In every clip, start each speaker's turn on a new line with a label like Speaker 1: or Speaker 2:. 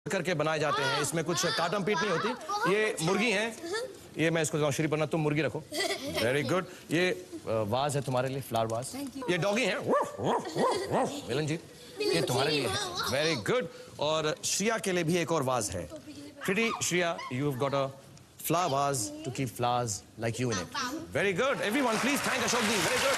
Speaker 1: करके बनाए जाते हैं, इसमें कुछ काटम पीट नहीं होती। ये मुर्गी है, ये मैं इसको श्री पन्ना, तुम मुर्गी रखो। Very good. ये वाज है तुम्हारे लिए, फ्लावर वाज। ये डॉगी है मिलन जी, ये तुम्हारे लिए है। Very good. और श्रिया के लिए भी एक और वाज है। Pretty Shriya, you have got a flower vase to keep flowers like you in it. Very good. Everyone, please thank Ashok ji. Very good.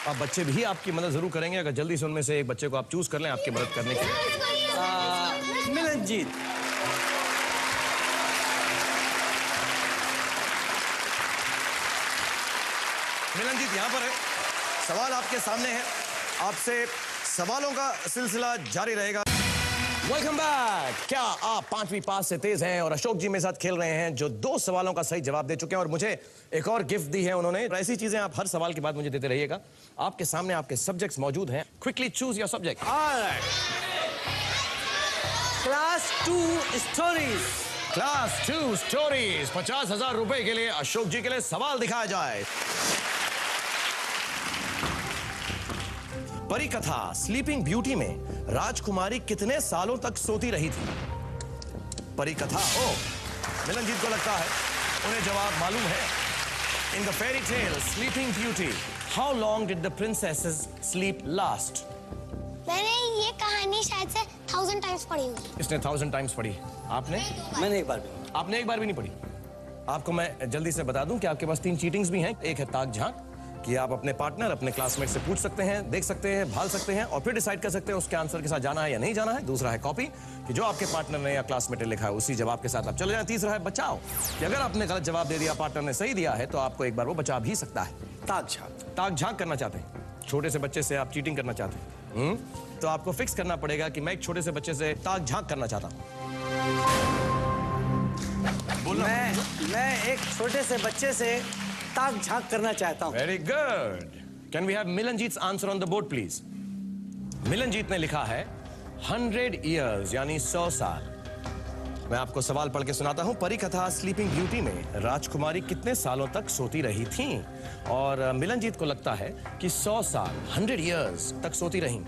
Speaker 1: अब बच्चे भी आपकी मदद जरूर करेंगे, अगर जल्दी से उनमें से एक बच्चे को आप चूज कर लें आपकी मदद करने के लिए।
Speaker 2: मिलनजीत।
Speaker 1: मिलनजीत यहाँ पर है, सवाल आपके सामने है, आपसे सवालों का सिलसिला जारी रहेगा। Welcome back. क्या आप पांचवी पास से तेज हैं और अशोक जी मेरे साथ खेल रहे हैं जो 2 सवालों का सही जवाब दे चुके हैं और मुझे एक और गिफ्ट दी है उन्होंने। ऐसी चीजें आप हर सवाल के बाद मुझे देते रहिएगा। आपके सामने आपके सब्जेक्ट्स मौजूद हैं। Quickly choose your subject.
Speaker 2: Class 2 stories.
Speaker 1: Class 2 stories. 50,000 रुपए के लिए अशोक जी के लिए सवाल दिखाया जाए। परी कथा स्लीपिंग ब्यूटी में राजकुमारी कितने सालों तक सोती रही थी? परी कथा। ओ, मिलनजीत को लगता है उन्हें जवाब मालूम है। In the fairy tale sleeping beauty, how long did the princesses sleep last?
Speaker 3: मैंने ये कहानी शायद से 1000 टाइम्स पढ़ी होगी।
Speaker 1: इसने 1000 टाइम्स पढ़ी। आपने?
Speaker 2: मैंने एक बार भी।
Speaker 1: आपने एक बार भी नहीं पढ़ी? आपको मैं जल्दी से बता दूं कि आपके पास 3 चीटिंग्स भी हैं। एक है ताक झांक, कि आप अपने पार्टनर, अपने क्लासमेट से पूछ सकते हैं, देख सकते हैं, भाल सकते हैं और फिर डिसाइड कर सकते हैं उसके आंसर के साथ जाना है या नहीं जाना है। दूसरा है कॉपी, कि जो आपके पार्टनर ने या क्लासमेट ने लिखा है उसी जवाब के साथ आप चले जाएं। तीसरा है बचाओ, कि अगर आपने गलत जवाब दे दिया, पार्टनर ने सही दिया है तो आपको एक बार वो बचा भी सकता है।
Speaker 2: ताक झांक।
Speaker 1: ताक झांक करना चाहते हैं, छोटे से बच्चे से आप चीटिंग करना चाहते हैं, तो आपको फिक्स करना पड़ेगा कि मैं एक छोटे से बच्चे से ताक झांक करना चाहता हूं।
Speaker 2: मैं एक छोटे से बच्चे से ताक झांक करना चाहता हूं।
Speaker 1: Very good. Can we have Milanjeet's answer on the board please? Milanjeet ने लिखा है 100 years यानी 100 साल। मैं आपको सवाल पढ़ के सुनाता हूं। परी कथा स्लीपिंग ब्यूटी में राजकुमारी कितने सालों तक सोती रही थी? और मिलनजीत को लगता है कि 100 साल 100 years तक सोती रही।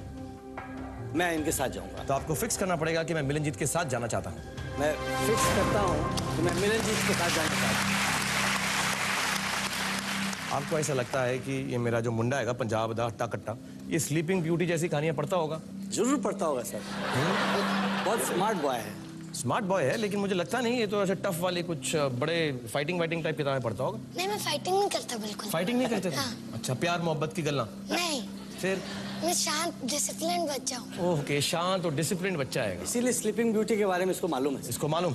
Speaker 2: मैं इनके साथ जाऊंगा।
Speaker 1: तो आपको फिक्स करना पड़ेगा कि मैं मिलनजीत के साथ जाना चाहता हूं।
Speaker 2: मैं फिक्स करता हूं कि मैं मिलनजीत के साथ जाना चाहता हूं।
Speaker 1: आपको ऐसा लगता है कि ये मेरा जो मुंडा है पंजाब दा हट्टा कट्टा, ये स्लीपिंग ब्यूटी जैसी कहानियां पढ़ता होगा?
Speaker 2: जरूर पढ़ता होगा सर। बहुत स्मार्ट बॉय है।
Speaker 1: स्मार्ट बॉय है, लेकिन मुझे लगता नहीं ये तो ऐसे टफ वाली कुछ बड़े फाइटिंग वाइटिंग टाइप किताबें पढ़ता होगा।
Speaker 3: नहीं, मैं फाइटिंग नहीं करता बिल्कुल।
Speaker 1: फाइटिंग नहीं करते थे?
Speaker 3: हाँ।
Speaker 1: अच्छा, प्यार मोहब्बत की गल्ला?
Speaker 3: नहीं,
Speaker 1: फिर?
Speaker 3: मैं शांत डिसिप्लिन बच्चा हूँ।
Speaker 1: ओके, शांत और डिसिप्लिन बच्चा है।
Speaker 2: इसीलिए स्लीपिंग ब्यूटी के बारे में इसको मालूम है।
Speaker 1: इसको मालूम?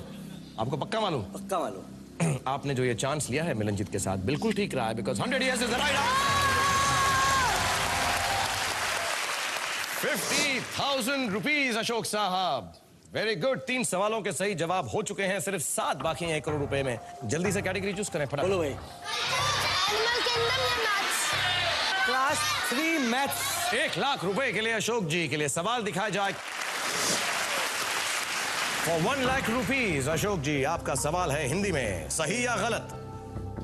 Speaker 1: आपको पक्का मालूम?
Speaker 2: पक्का मालूम।
Speaker 1: आपने जो ये चांस लिया है मिलनजीत के साथ बिल्कुल ठीक रहा है, because 100 years is the right answer. 50,000 rupees Ashok साहब। Very good. 3 सवालों के सही जवाब हो चुके हैं, सिर्फ 7 बाकी हैं 1 करोड़ रुपए में। जल्दी से कैटेगरी चूज करें फटाफट।
Speaker 2: बोलो भाई।
Speaker 3: एनिमल किंगडम या मैथ्स?
Speaker 2: Class 3 maths.
Speaker 1: 1 लाख रुपए के लिए अशोक जी के लिए सवाल दिखाया जाए। For 1 लाख रुपीज अशोक जी, आपका सवाल है हिंदी में, सही या गलत?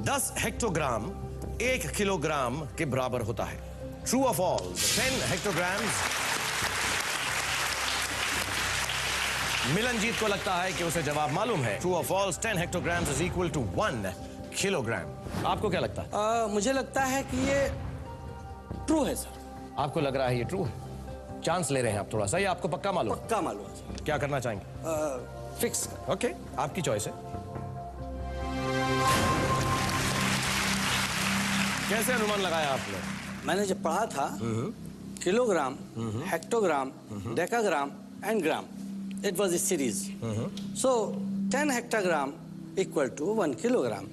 Speaker 1: 10 हेक्टोग्राम 1 किलोग्राम के बराबर होता है। ट्रू और फॉल्स? 10 हेक्टोग्राम्स। मिलनजीत को लगता है कि उसे जवाब मालूम है। ट्रू और false? 10 hectograms is equal to 1 kilogram. आपको क्या लगता है?
Speaker 2: मुझे लगता है कि ये ट्रू है सर।
Speaker 1: आपको लग रहा है ये ट्रू है? चांस ले रहे हैं आप थोड़ा सा, या आपको पक्का मालूम?
Speaker 2: पक्का मालूम है सर।
Speaker 1: क्या करना चाहेंगे?
Speaker 2: फिक्स।
Speaker 1: ओके, आपकी चॉइस है। कैसे अनुमान लगाया आपने?
Speaker 2: मैंने जब पढ़ा था kilogram, hectogram, decagram and gram, it was a series. So 10 hectogram equal to 1 kilogram.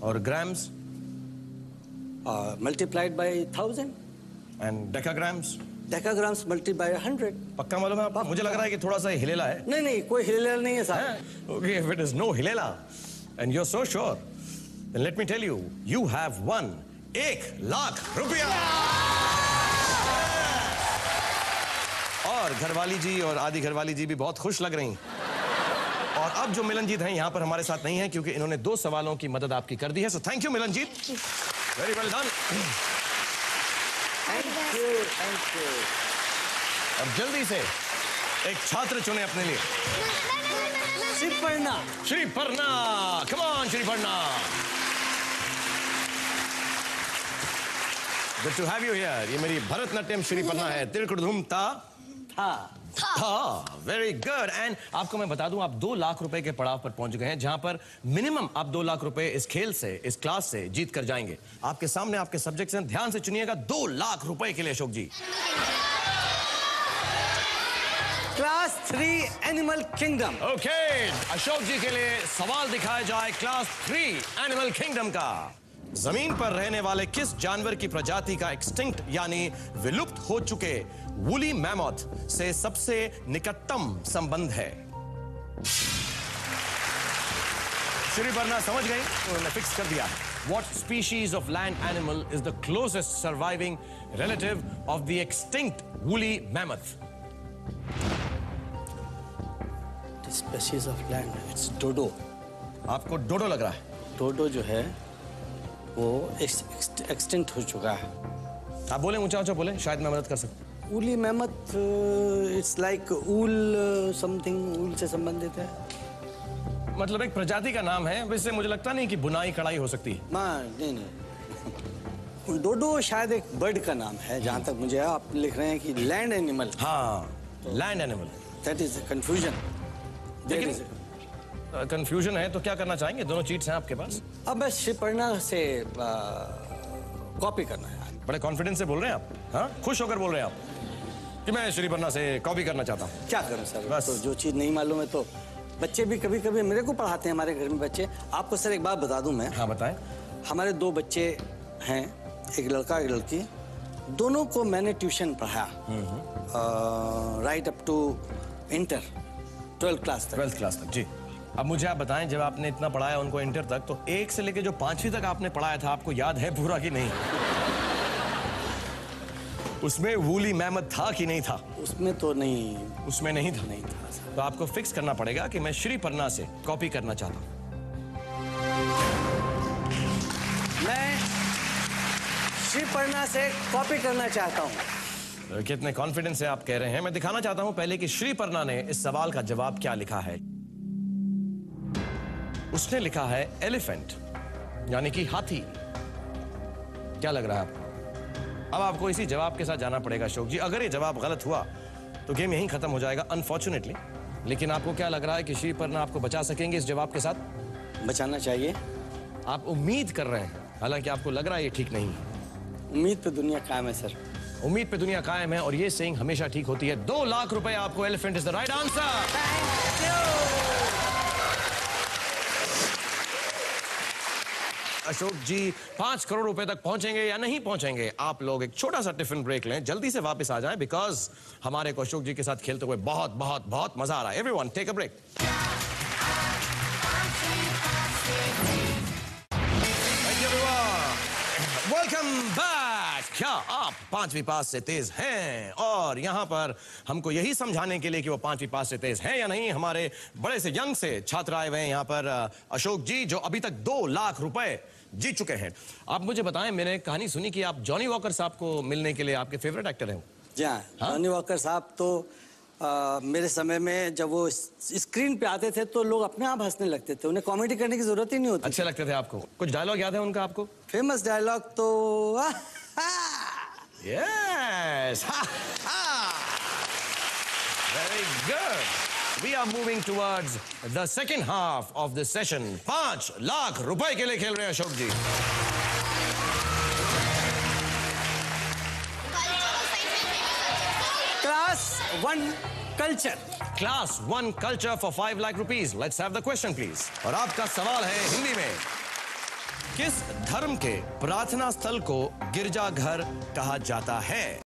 Speaker 1: और grams?
Speaker 2: Multiplied by 1000।
Speaker 1: And decagrams?
Speaker 2: Decagrams multiplied by 100।
Speaker 1: पक्का मालूम है आपको? मुझे लग रहा है कि थोड़ा सा हिलेला है।
Speaker 2: नहीं नहीं, कोई हिलेला नहीं है sir.
Speaker 1: Okay, if it is no हिलेला and you are so sure, then let me tell you, you have one 1 lakh रुपया। और घरवाली जी और आदि घरवाली जी भी बहुत खुश लग रही। और अब जो मिलनजीत हैं यहाँ पर हमारे साथ नहीं है क्योंकि इन्होंने 2 सवालों की मदद आपकी कर दी है। So thank you Milanjeet, very well done.
Speaker 2: Thank you.
Speaker 1: और जल्दी से एक छात्र चुने अपने लिए।
Speaker 2: Shriparna.
Speaker 1: Shriparna, come on Shriparna. Good to have you here. ये मेरी भरतनाट्यम श्रीपर्णा है। तिरकुड़धुम ता था। Very good. एंड आपको मैं बता दूं, आप 2 लाख रुपए के पड़ाव पर पहुंच गए हैं, जहां पर मिनिमम आप 2 लाख रुपए इस खेल से, इस क्लास से जीत कर जाएंगे। आपके सामने आपके सब्जेक्ट्स हैं, ध्यान से चुनिएगा। 2 लाख रुपए के लिए Ashok ji.
Speaker 2: Class 3 animal kingdom.
Speaker 1: Okay, Ashok ji के लिए सवाल दिखाया जाए क्लास 3 एनिमल किंगडम का। जमीन पर रहने वाले किस जानवर की प्रजाति का एक्सटिंक्ट यानी विलुप्त हो चुके वूली मैमोथ से सबसे निकटतम संबंध है? श्रीपर्णा समझ गई, उन्होंने फिक्स कर दिया। What species of land animal is the closest surviving relative of the extinct woolly mammoth?
Speaker 2: The species of land, it's dodo.
Speaker 1: आपको डोडो लग रहा है?
Speaker 2: डोडो जो है वो एक्सटिंक्ट हो चुका है।
Speaker 1: आप बोले, ऊंचा ऊंचा बोले, शायद मैं मदद कर सकूं।
Speaker 2: Woolly mammoth, it's like wool something, wool से संबंधित है।
Speaker 1: मतलब एक प्रजाति का नाम है। वैसे मुझे लगता नहीं कि बुनाई कढ़ाई हो सकती है।
Speaker 2: नहीं। डोडो शायद एक बर्ड का नाम है, जहां तक मुझे। आप लिख रहे हैं कि लैंड एनिमल।
Speaker 1: हाँ, land animal.
Speaker 2: That is confusion.
Speaker 1: लेकिन कंफ्यूजन है तो क्या करना चाहेंगे? दोनों चीट्स हैं आपके पास।
Speaker 2: अब बस श्रीपर्णा से कॉपी करना है।
Speaker 1: बड़े कॉन्फिडेंस से बोल रहे हैं आप। हाँ, खुश होकर बोल रहे हैं आप कि मैं श्रीपर्णा से कॉपी करना चाहता हूँ।
Speaker 2: क्या करूं सर,
Speaker 1: बस।
Speaker 2: तो जो चीज नहीं मालूम है, तो बच्चे भी कभी कभी मेरे को पढ़ाते हैं, हमारे घर में बच्चे। आपको सर एक बात बता दूं मैं।
Speaker 1: हाँ, बताएं।
Speaker 2: हमारे 2 बच्चे हैं, एक लड़का एक लड़की। दोनों को मैंने ट्यूशन पढ़ाया, right up to inter, 12th class तक।
Speaker 1: 12th क्लास तक, जी। अब मुझे आप बताएं, जब आपने इतना पढ़ाया उनको इंटर तक, तो 1 से लेकर जो 5वीं तक आपने पढ़ाया था, आपको याद है पूरा कि नहीं? उसमें वूली मैमथ था कि नहीं था?
Speaker 2: उसमें तो नहीं।
Speaker 1: उसमें नहीं था।
Speaker 2: नहीं था सर।
Speaker 1: तो आपको फिक्स करना पड़ेगा कि मैं श्रीपर्णा से कॉपी करना चाहता हूँ।
Speaker 2: मैं श्रीपर्णा से कॉपी करना चाहता हूँ।
Speaker 1: कितने कॉन्फिडेंस से आप कह रहे हैं। मैं दिखाना चाहता हूं पहले कि श्रीपर्णा ने इस सवाल का जवाब क्या लिखा है। उसने लिखा है एलिफेंट, यानी कि हाथी। क्या लग रहा है आपको? अब आपको इसी जवाब के साथ जाना पड़ेगा अशोक जी। अगर ये जवाब गलत हुआ तो गेम यहीं खत्म हो जाएगा, अनफॉर्चुनेटली। लेकिन आपको क्या लग रहा है कि श्रीपर्णा आपको बचा सकेंगे इस जवाब के साथ?
Speaker 2: बचाना चाहिए।
Speaker 1: आप उम्मीद कर रहे हैं, हालांकि आपको लग रहा है ये ठीक नहीं है।
Speaker 2: उम्मीद पे दुनिया कायम है सर।
Speaker 1: उम्मीद पे दुनिया कायम है, और ये सेइंग हमेशा ठीक होती है। 2 लाख रुपए आपको। Elephant is the right answer. Ashok ji 5 crore रुपए तक पहुंचेंगे या नहीं पहुंचेंगे? आप लोग एक छोटा सा टिफिन ब्रेक लें, जल्दी से वापस आ जाएं, बिकॉज हमारे को अशोक जी के साथ खेलते हुए बहुत बहुत बहुत मजा आ रहा है। Everyone take a break. Welcome back. क्या आप 5वीं पास से तेज हैं? और यहां पर हमको यही समझाने के लिए कि वो 5वीं पास से तेज हैं या नहीं, हमारे बड़े से यंग से छात्र आए हुए हैं यहां पर। अशोक जी, जो अभी तक 2 लाख रुपए जीत चुके हैं। आप मुझे बताएं, मैंने कहानी सुनी कि आप जॉनी वॉकर साहब को मिलने के लिए आपके फेवरेट एक्टर हैं।
Speaker 2: जी हाँ, जॉनी वॉकर साहब तो मेरे समय में जब वो स्क्रीन पे आते थे तो लोग अपने आप हंसने लगते थे। उन्हें कॉमेडी करने की जरूरत ही नहीं होती।
Speaker 1: अच्छे लगते थे आपको? कुछ डायलॉग याद है उनका आपको?
Speaker 2: फेमस डायलॉग तो
Speaker 1: yes, very good. We are moving towards the second half of this session. 5 lakh रुपए के लिए खेल रहे हैं Ashok ji.
Speaker 2: Class 1 culture.
Speaker 1: Class 1 culture for 5 lakh rupees. Let's have the question please. और आपका सवाल है हिंदी में। किस धर्म के प्रार्थना स्थल को गिरजाघर कहा जाता है?